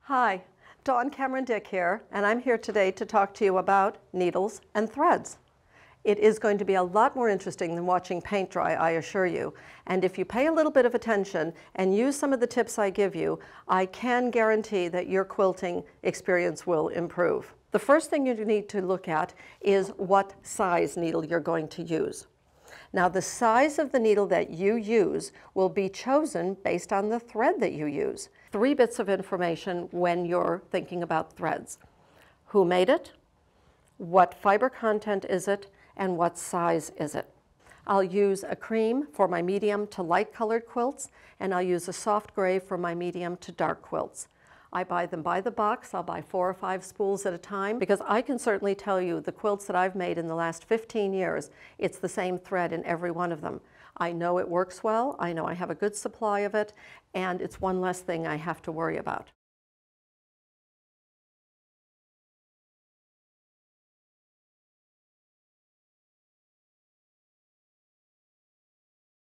Hi, Dawn Cameron Dick here, and I'm here today to talk to you about needles and threads. It is going to be a lot more interesting than watching paint dry, I assure you. And if you pay a little bit of attention and use some of the tips I give you, I can guarantee that your quilting experience will improve. The first thing you need to look at is what size needle you're going to use. Now, the size of the needle that you use will be chosen based on the thread that you use. 3 bits of information when you're thinking about threads. Who made it? What fiber content is it? And what size is it? I'll use a cream for my medium to light colored quilts, and I'll use a soft gray for my medium to dark quilts. I buy them by the box. I'll buy 4 or 5 spools at a time because I can certainly tell you the quilts that I've made in the last 15 years, it's the same thread in every one of them. I know it works well, I know I have a good supply of it, and it's one less thing I have to worry about.